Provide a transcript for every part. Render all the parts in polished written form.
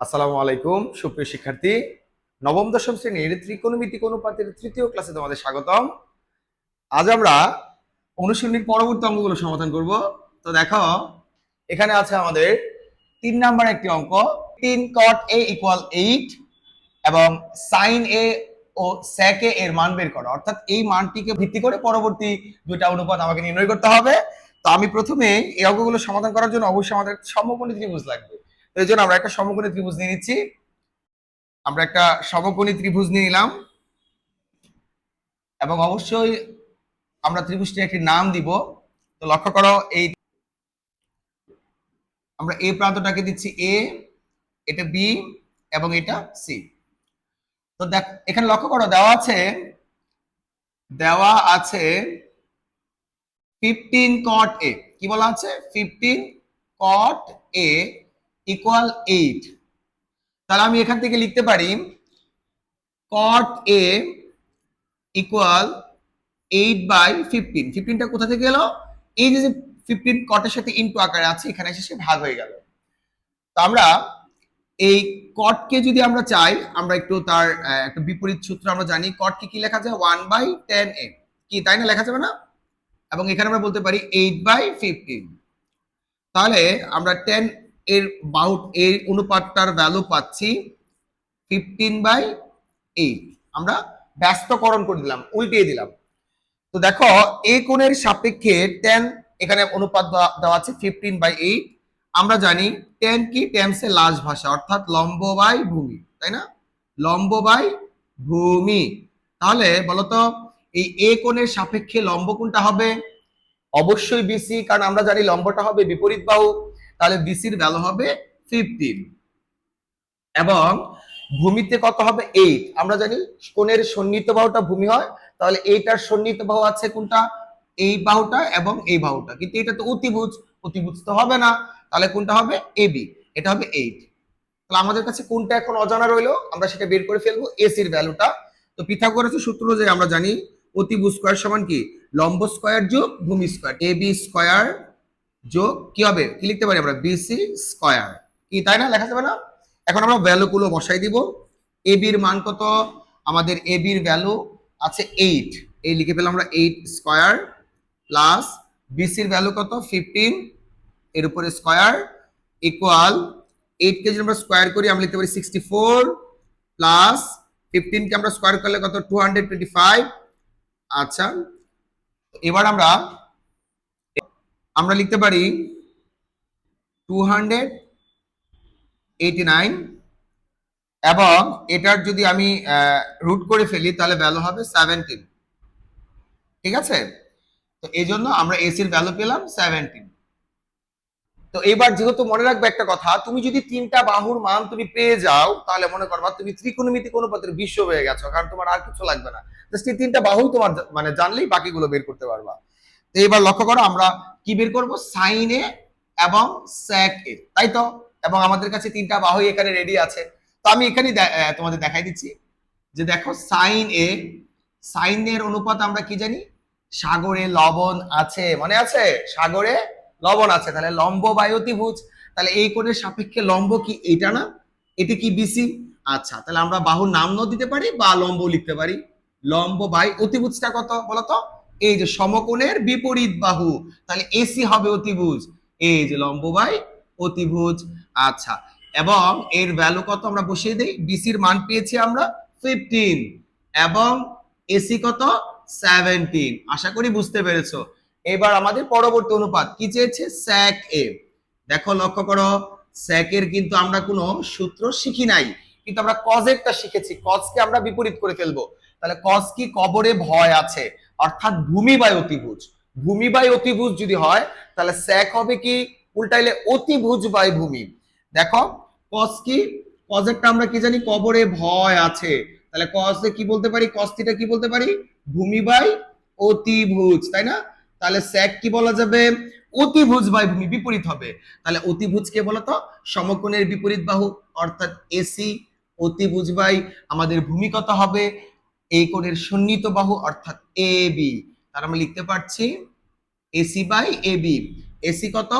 আসসালামু আলাইকুম সুপ্রিয় শিক্ষার্থী। নবম দশম শ্রেণীর ত্রিকোণমিতিক অনুপাতের তৃতীয় ক্লাসে তোমাদের স্বাগতম। আজ আমরা অনুশীলনীর পরবর্তী অঙ্কগুলো সমাধান করব। তো দেখো, এখানে আছে আমাদের 3 নাম্বার একটি অঙ্ক, 3 cot a = 8 এবং sin a O sec a এর মান বের করো। অর্থাৎ এই মানটিকে ভিত্তি করে পরবর্তী দুইটা অনুপাত আমাকে নির্ণয় করতে হবে। তো আমি প্রথমে এই অঙ্কগুলো সমাধান করার জন্য অবশ্যই আমাদের সমকোণী ত্রিভুজ লাগবে। তো এই জন্য আমরা একটা সমকোণী ত্রিভুজ নিয়ে নিচ্ছি। আমরা একটা সমকোণী ত্রিভুজ নিয়ে নিলাম এবং অবশ্যই আমরা ত্রিভুজটির একটি নাম দিব। তো লক্ষ্য করো, এই আমরা এ প্রান্তটাকে দিচ্ছি এ, এটা বি এবং এটা সি। তো দেখ, এখানে লক্ষ্য করো দেওয়া আছে 15 cot a। কি বলা আছে? 15 cot a = 8। তাহলে আমি এখান থেকে লিখতে পারি cot a = 8/15। 15টা কোথা থেকে এলো? এই যে 15 কটের সাথে ইনটু আকারে আছে, এখানে এসে সে ভাগ হয়ে গেল। তো আমরা এই কটকে যদি আমরা চাই, আমরা একটু তার একটা বিপরীত সূত্র আমরা জানি। কটকে কি লেখা যায়? 1/10a, কি তাই না? লেখা যাবে না? এবং এখানে আমরা বলতে পারি 8/15। তাহলে আমরা 10 এর এর অনুপাতটার ভ্যালু পাচ্ছি 15/8। আমরা ব্যস্তকরণ করে দিলাম, উল্টিয়ে দিলাম। তো দেখো, এই কোণের সাপেক্ষে tan এখানে অনুপাত দেওয়া আছে 15/8। আমরা জানি tan কি? tan সে লাজ ভাষা, অর্থাৎ লম্ব বাই ভূমি, তাই না? লম্ব বাই ভূমি। তাহলে বলতো, এই এ কোণের সাপেক্ষে লম্ব কোনটা হবে? অবশ্যই বিসি, কারণ আমরা জানি লম্বটা হবে বিপরীত বাহু। তাহলে বিসির ভ্যালু হবে 15 এবং ভূমিতে কত হবে? 8। আমরা জানি কোণের সন্নিহিত বাহুটা ভূমি হয়। তাহলে এইটার সন্নিহিত বাহু আছে কোনটা? এই বাহুটা এবং এই বাহুটা। কিন্তু এটা তো অতিভুজ, অতিভুজ তো হবে না। তাহলে কোনটা হবে? এবি। এটা হবে 8। তাহলে আমাদের কাছে কোনটা এখন অজানা রইলো, আমরা সেটা বের করে ফেলবো, এসির ভ্যালুটা। তো পিথাগোরাসের সূত্র যে আমরা জানি অতিভুজ স্কয়ার সমান কি? লম্ব স্কয়ার যোগ ভূমি স্কয়ার। এবি স্কয়ার যোগ কি হবে? কি লিখতে পারি আমরা? BC square. কি তাই না? লেখা যাবে না? এখন আমরা ভ্যালুগুলো বসাই দিব। এবির মান কত? আমাদের এবির ভ্যালু আছে 8। এই লিখে পেলাম আমরা 8 স্কয়ার প্লাস বিসির ভ্যালু কত? 15 এর উপরে স্কয়ার ইকুয়াল 8 কে যদি আমরা স্কয়ার করি আমরা লিখতে পারি 64 প্লাস 15 কে আমরা স্কয়ার করলে কত? 225। আচ্ছা, এবার আমরা আমরা লিখতে পারি 289 এবং এটার যদি আমি রুট করে ফেলি তাহলে ভ্যালু হবে 17। ঠিক আছে? তো এই জন্য আমরা এসির ভ্যালু পেলাম 17। তো এবার যেহেতু মনে রাখবে একটা কথা, তুমি যদি তিনটা বাহুর মান তুমি পেয়ে যাও, তাহলে মনে করবা তুমি ত্রিকোণমিতিক অনুপাতের বিশ্ব হয়ে গেছো, কারণ তোমার আর কিছু লাগবে না। জাস্ট এই তিনটা বাহুই তোমার মানে জানলেই বাকিগুলো বের করতে পারবা। তো এবার লক্ষ্য করো, আমরা কি বের করব? সাইন এ এবং স্যাক এ, তাই তো? এবং আমাদের কাছে তিনটা বাহুই এখানে রেডি আছে। তো আমি এখানে তোমাদের দেখাই দিচ্ছি যে দেখো, সাইন এর অনুপাত আমরা কি জানি? সাগরে লবণ আছে, মনে আছে? সাগরে লবণ আছে, তাহলে লম্ব বাই অতিভুজ। তাহলে এই কোণের সাপেক্ষে লম্ব কি? এটা না? এটি কি? বিসি। আচ্ছা, তাহলে আমরা বাহুর নাম ন দিতে পারি বা লম্ব লিখতে পারি। লম্ব বাই অতিভুজটা কত বলতো? এই যে সমকোণের বিপরীত বাহু, তাহলে এসি হবে অতিভুজ। এই যে লম্ব বাই অতিভুজ। আচ্ছা, এবং এর ভ্যালু কত আমরা বসিয়ে দেই। বিসির মান পেয়েছি আমরা 15 এবং এসি কত? 17। আশা করি বুঝতে পেরেছো। এবার আমাদের পরবর্তী অনুপাত কি চেয়েছে? Sec A. দেখো, লক্ষ্য করো, স্যাক এর কিন্তু আমরা কোনো সূত্র শিখি নাই, কিন্তু আমরা কজেরটা শিখেছি। কজকে আমরা বিপরীত করে ফেলবো। তাহলে কজ কি? কবরে ভয় আছে, অর্থাৎ ভূমি বাই অতিভুজ। ভূমি বাই অতিভুজ যদি হয়, তাহলে স্যাক হবে কি? উল্টাইলে অতিভুজ বাই ভূমি। দেখো, কজ কি? কজেরটা আমরা কি জানি? কবরে ভয় আছে। তাহলে কজে কি বলতে পারি? কজ থিটা কি বলতে পারি? ভূমি বাই অতিভুজ, তাই না? তাহলে স্যাক কি বলা যাবে? অতিভুজ বাই ভূমি, বিপরীত হবে। তাহলে অতিভুজ কে বলতো? সমকোণের বিপরীত বাহু, অর্থাৎ এসি। অতিভুজ বাই আমাদের ভূমি কত হবে? এই কোণের সন্নিহিত বাহু, অর্থাৎ এ বি। তার আমরা লিখতে পারছি এসি বাই এবি। এসি কত?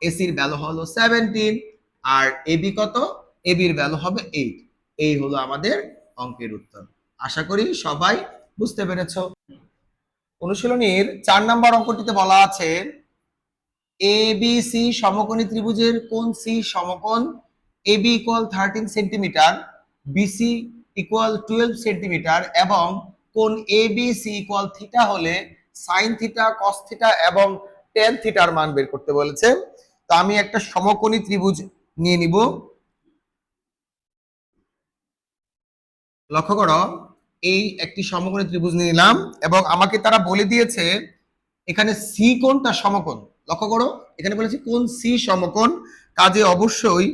এসির ভ্যালু হলো 17 আর এবি কত? AB এর ভ্যালু হবে 8। এই হলো আমাদের অঙ্কের উত্তর। আশা করি সবাই বুঝতে পেরেছো। অনুশীলনীর 4 নম্বর অঙ্কটিতে বলা আছে ABC সমকোণী ত্রিভুজের কোণ C সমকোণ AB equal 13 centimetre, BC equal 12 centimetre এবং কোণ ABC ইকুয়াল থিটা হলে সাইন থিটা, কস থিটা এবং টেন থিটার মান বের করতে বলেছে। তো আমি একটা সমকোণী ত্রিভুজ নিয়ে নিব। লক্ষ্য করো, এই একটি সমকোণী ত্রিভুজ নিয়ে নিলাম এবং আমাকে তারা বলে দিয়েছে এখানে সি কোণটা সমকোণ। লক্ষ্য করো, এখানে বলেছে কোণ সি সমকোণ, কাজে অবশ্যই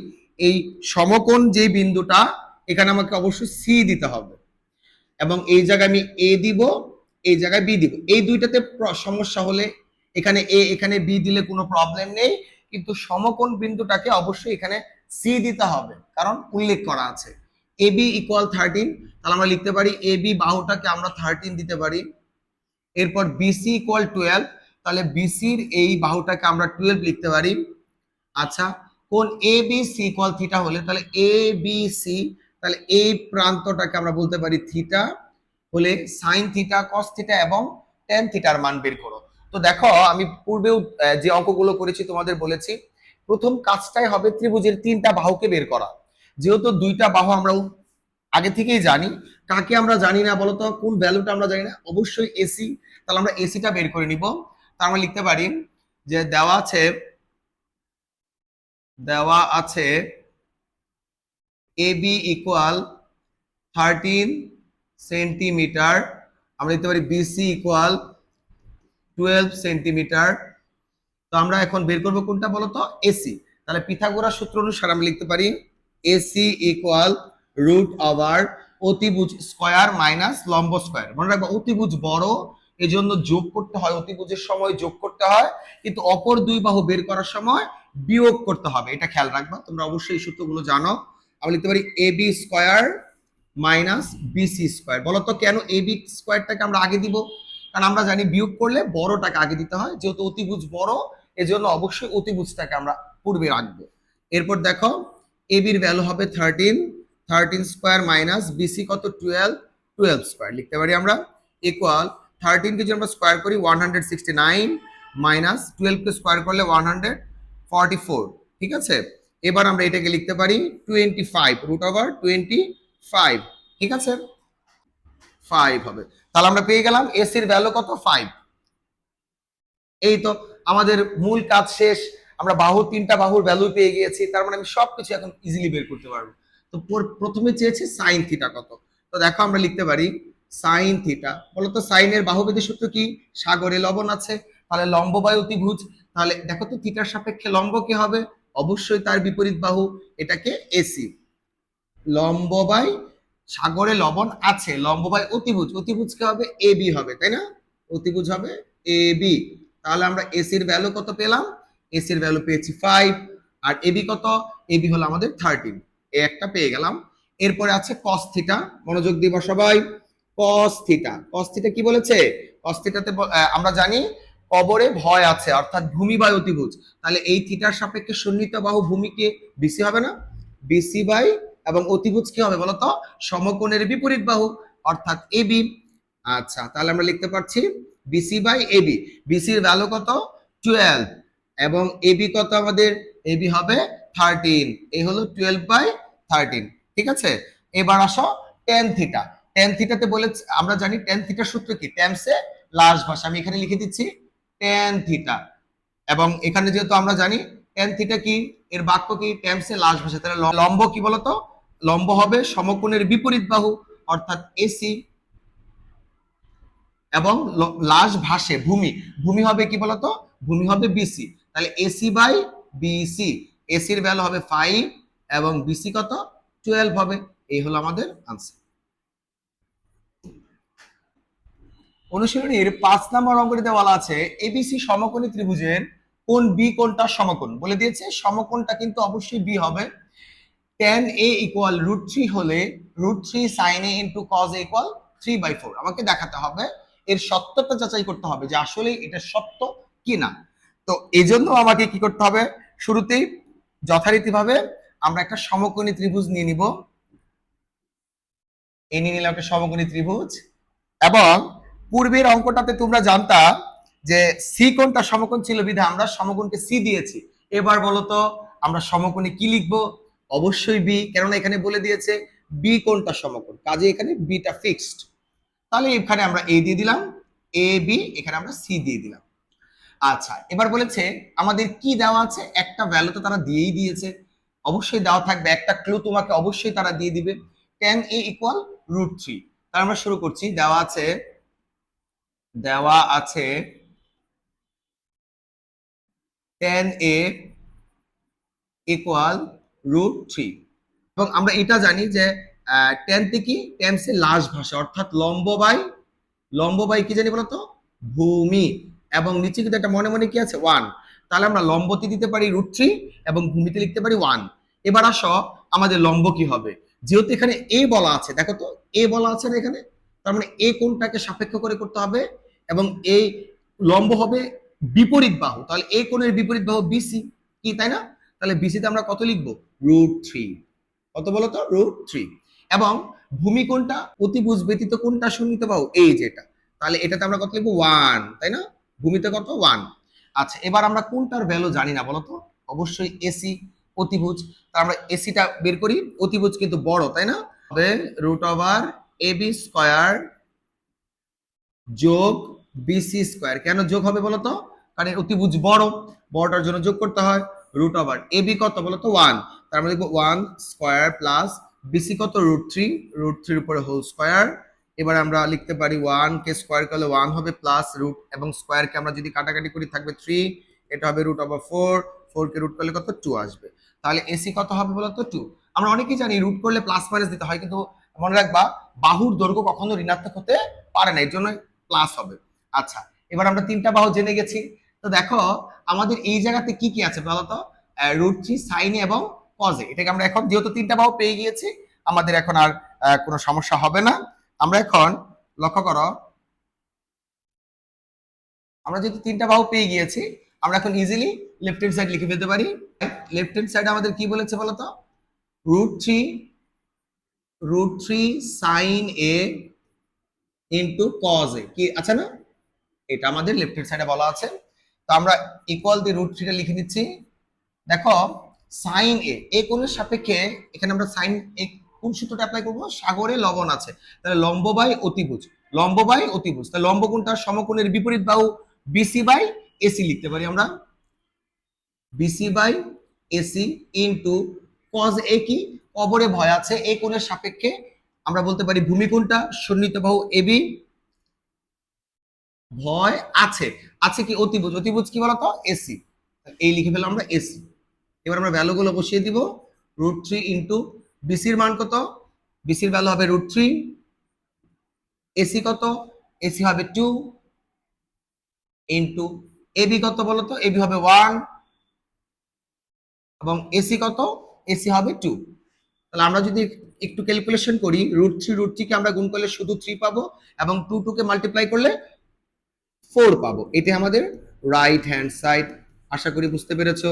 এই সমকোণ যে বিন্দুটা এখানে আমাকে অবশ্যই সি দিতে হবে এবং এই জায়গায় আমি এ দিব, এই জায়গায় বি দিব। এই দুইটাতে সমস্যা হলে এখানে এ এখানে বি দিলে কোনো প্রবলেম নেই, কিন্তু সমকোণ বিন্দুটাকে অবশ্যই এখানে সি দিতে হবে কারণ উল্লেখ করা আছে এ বি ইকুয়াল 13। তাহলে আমরা লিখতে পারি এ বি বাহুটাকে আমরা 13 দিতে পারি। এরপর বিসি ইকুয়াল 12, তাহলে বিসির এই বাহুটাকে আমরা 12 লিখতে পারি। আচ্ছা, কোন A B C equal theta হলে তাহলে এ বি সি, তাহলে এই প্রান্তটাকে আমরা বলতে পারি থিটা হলে সাইন থিটা, কস থিটা এবং টেন থিটার মান বের করো। তো দেখো, আমি পূর্বেও যে অঙ্কগুলো করেছি তোমাদের বলেছি প্রথম কাজটাই হবে ত্রিভুজের তিনটা বাহুকে বের করা। যেহেতু দুইটা বাহু আমরা আগে থেকেই জানি, কাকে আমরা জানি না বলতো, কোন ভ্যালুটা আমরা জানি না, অবশ্যই এসি। তাহলে আমরা এসিটা বের করে নিব। তার আমরা লিখতে পারি যে দেওয়া আছে AB ইকুয়াল 13 সেন্টিমিটার, আমরা লিখতে পারি BC ইকুয়াল 12 সেন্টিমিটার। তো আমরা এখন বের করবো কোনটা বলতো, এসি। তাহলে পিথাগোরাস সূত্র অনুসারে আমরা লিখতে পারি এসি ইকুয়াল রুট ওভার অতিভুজ স্কয়ার মাইনাস লম্ব স্কয়ার। মনে রাখবো অতিভুজ বড়, এজন্য যোগ করতে হয়, অতিভুজের সময় যোগ করতে হয়, কিন্তু অপর দুই বাহু বের করার সময় বিয়োগ করতে হবে, এটা খেয়াল রাখবা। তোমরা অবশ্যই এই সূত্রগুলো জানো। আমরা লিখতে পারি a b square minus BC square. বলতো কেন এ বি স্কয়ারটাকে আমরা আগে দিব? কারণ আমরা জানি বিয়োগ করলে বড়টাকে আগে দিতে হয়, যেহেতু অতিভুজ বড় এজন্য অবশ্যই অতিভুজটাকে আমরা পূর্বে রাখবো। এরপর দেখো এবির ভ্যালু হবে 13 স্কয়ার মাইনাস বিসি কত 12 স্কয়ার লিখতে পারি আমরা ইকুয়াল 13 কে যদি আমরা স্কয়ার করি 169 মাইনাস 12 কে স্কয়ার করলে 144। ঠিক আছে, এবার আমরা এটাকে লিখতে পারি 25 রুট ওভার 25। ঠিক আছে, 5 হবে। তাহলে আমরা পেয়ে গেলাম এসি এর ভ্যালু কত, 5। এই তো আমাদের মূল কাজ শেষ। আমরা তিনটা বাহুর ভ্যালু পেয়ে গিয়েছি, তার মানে আমি সবকিছু এখন ইজিলি বের করতে পারবো। তো প্রথমে চেয়েছি সাইন থিটা কত। তো দেখো আমরা লিখতে পারি সাইন থিটা। বলতো সাইনের বাহুবেদের সূত্র কি, সাগরে লবণ আছে। তাহলে লম্ব বাই অতিভুজ, তাহলে দেখো তো থিটার সাপেক্ষে লম্ব কি হবে, অবশ্যই তার বিপরীত বাহু, এটাকে এসি। লম্ব বাই সাগরে লবণ আছে, লম্ব বাই অতিভুজ, অতিভুজ কি হবে, এ বি হবে, তাই না, অতিভুজ হবে এ বি। তাহলে আমরা এসির ভ্যালু কত পেলাম, এসির ভ্যালু পেয়েছি 5। আর এবি কত, এবি হলো আমাদের 13, এ একটা পেয়ে গেলাম। এরপরে আছে কস থিটা, মনোযোগ দিব সবাই। কস থিটা, কস থিটা কি বলেছে, কস থিটাতে আমরা জানি কবরে ভয় আছে, অর্থাৎ ভূমি বাই অতিভুজ। তাহলে এই থিটার সাপেক্ষে সন্নিহিত বাহু ভূমিকে বিসি হবে না, বিসি বাই এবং অতিভুজ কি হবে বলতো, সমকোণের বিপরীত বাহু অর্থাৎ এবি। আচ্ছা, তাহলে আমরা লিখতে পারছি বিসি বাই এবি। বিসির ভ্যালু কত 12 এবং এবি কত আমাদের, এবি হবে 13, এই হলো 12/13। ঠিক আছে, এবার আসো টেন থিটা। টেন থিটাতে বলে আমরা জানি টেন থিটার সূত্র কি, টেমসে লার্জ ভাষা, আমি এখানে লিখে দিচ্ছি টেন থিটা। এবং এখানে যেহেতু আমরা জানি টেন থিটা কি, এর বাক্য কি, টেমসে লার্জ ভাষা, তাহলে লম্ব কি বলতো, লম্ব হবে সমকোণের বিপরীত বাহু অর্থাৎ এসি এবং লাশ ভাসে ভূমি, ভূমি হবে কি বলতো, ভূমি হবে বিসি। তাহলে এসি বাই বিসি, এসির ভ্যালু হবে 5 এবং বিসি কত 12 হবে। এই হলো আমাদের আনসার। অনুশীলনীর 5 নম্বর অঙ্কটিতে বলা আছে এবিসি সমকোণী ত্রিভুজের কোন বি কোণটা সমকোণ বলে দিয়েছে, সমকোণটা কিন্তু অবশ্যই বি হবে। tan a ইকুয়াল √3 হলে √3 sin a into cos a equal 3/4। আমাকে দেখাতে হবে, এর সত্যতা যাচাই করতে হবে যে আসলে এটা সত্য কি না। তো এই জন্য আমাকে কি করতে হবে, শুরুতেই যথারীতিভাবে আমরা একটা সমকোণী ত্রিভুজ নিয়ে নিব। এই নিয়ে নিলাম একটা সমকোণী ত্রিভুজ। এবং পূর্বের অঙ্কটাতে তোমরা জানতা যে সি কোণটা সমকোণ ছিল বিধায় আমরা সমকোণকে সি দিয়েছি। এবার বলো তো আমরা সমকোণে কি লিখবো? অবশ্যই বি, কেননা এখানে বলে দিয়েছে বি কোণটা সমকোণ, কাজে এখানে বিটা ফিক্সড। তাহলে এখানে আমরা এ দিয়ে দিলাম, এ বি, এখানে আমরা সি দিয়ে দিলাম। আচ্ছা, এবার বলেছে আমাদের কি দেওয়া আছে, একটা ভ্যালু তো তারা দিয়েই দিয়েছে, অবশ্যই দেওয়া থাকবে, একটা ক্লু তোমাকে অবশ্যই তারা দিয়ে দিবে, tan a ইকুয়াল √3। তাহলে আমরা শুরু করছি। দেওয়া আছে tan a ইকুয়াল √3। এবং আমরা এটা জানি যে tan কি, tan সে লার্জ ভাষা, অর্থাৎ লম্ব বাই কি জানি বলতো, ভূমি। এবং নিচে কিন্তু একটা মনে মনে কি আছে, 1। তাহলে আমরা লম্বতে দিতে পারি √3 এবং ভূমিতে লিখতে পারি 1। এবার আসো আমাদের লম্ব কি হবে, যেহেতু এখানে এ বলা আছে, দেখো তো এ বলা আছে না এখানে, তার মানে এ কোণটাকে সাপেক্ষ করে করতে হবে। এবং এই লম্ব হবে বিপরীত বাহু, তাহলে এ কোণের বিপরীত বাহু বিসি, কি তাই না? তাহলে বিসিতে আমরা কত লিখবো, √3। কত বলতো, √3। এবং ভূমি কোণটা, অতিভুজ ব্যতীত কোণটা সন্নিহিত বাহু, এই যেটা, তাহলে এটাতে আমরা কত লিখবো, 1, তাই না? ভূমিতে কত, 1। আচ্ছা, এবার আমরা কোনটার ভ্যালু জানি না বলতো, অবশ্যই এসি, অতিভুজ। তা আমরা এসিটা বের করি, অতিভুজ কিন্তু বড়, তাই না? হবে √ab² যোগ বিসি স্কোয়ার। কেন যোগ হবে বলতো, কারণ অতিভুজ বড়, বড়টার জন্য যোগ করতে হয়। √ab কত বলতো, 1। তার মানে লিখবো 1 স্কোয়ার প্লাস বিসি কত, √3, √3 উপরে হোল স্কোয়ার। এবার আমরা লিখতে পারি 1 কে স্কোয়ার করলে 1 হবে, প্লাস রুট এবং স্কোয়ার কে আমরা যদি কাটাকাটি করি থাকবে 3, এটা হবে √4, 4 কে রুট করলে কত, 2 আসবে। তাহলে এসি কত হবে বলতো, 2। আমরা অনেকেই জানি রুট করলে প্লাস মাইনাস দিতে হয়, কিন্তু মনে রাখবা বাহুর দৈর্ঘ্য কখনো ঋণাত্মক হতে পারে না, এর জন্য প্লাস হবে। আচ্ছা, এবার আমরা তিনটা বাহু জেনে গেছি। তো দেখো আমাদের এই জায়গাতে কি কি আছে বলতো, √3 সাইন এবং কজে। এটাকে আমরা এখন যেহেতু তিনটা বাহু পেয়ে গিয়েছি, আমাদের এখন আর কোনো সমস্যা হবে না। আমরা এখন লক্ষ্য করো, আমরা যেহেতু তিনটা বাহু পেয়ে গিয়েছি, আমরা এখন ইজিলি লেফট হ্যান্ড সাইড লিখে ফেলতে পারি। লেফট হ্যান্ড সাইড আমাদের কি বলেছে বলতো, √3 sine A into cos A, কি আছে না, এটা আমাদের লেফট হ্যান্ড সাইডে বলা আছে। তো আমরা ইকুয়াল দিয়ে √3টা লিখে দিচ্ছি। দেখো সাইন এ কোণের সাপেক্ষে, এখানে আমরা সাইন এ কোন সূত্রটা অ্যাপ্লাই করব, সাগরে লবণ আছে, তাহলে লম্ব বাই অতিভুজ, তাহলে লম্ব কোণটা, সমকোণের বিপরীত বাহু বিসি বাই এসি লিখতে পারি আমরা, BC by AC into cos A, কি কবরে ভয় আছে, এই কোণের সাপেক্ষে আমরা বলতে পারি ভূমি কোণটা, সন্নিহিত বাহু এবি, ভয় আছে, আছে কি অতিভুজ কি বলতো, এসি, এই লিখে ফেললাম আমরা এসি। এবার আমরা ভ্যালু গুলো বসিয়ে দিব, √3 ইন্টু বিসির মান কত, বিসির ভ্যালু হবে √3, এসি কত, এসি হবে 2 ইন্টু এবি কত বলতো, এবি হবে 1 এবং এসি কত, এসি হবে 2। তাহলে আমরা যদি একটু ক্যালকুলেশন করি, √3 কে আমরা গুণ করলে শুধু 3 পাবো, এবং 2 কে মাল্টিপ্লাই করলে 4 পাবো। এটা আমাদের রাইট হ্যান্ড সাইড। আশা করি বুঝতে পেরেছো।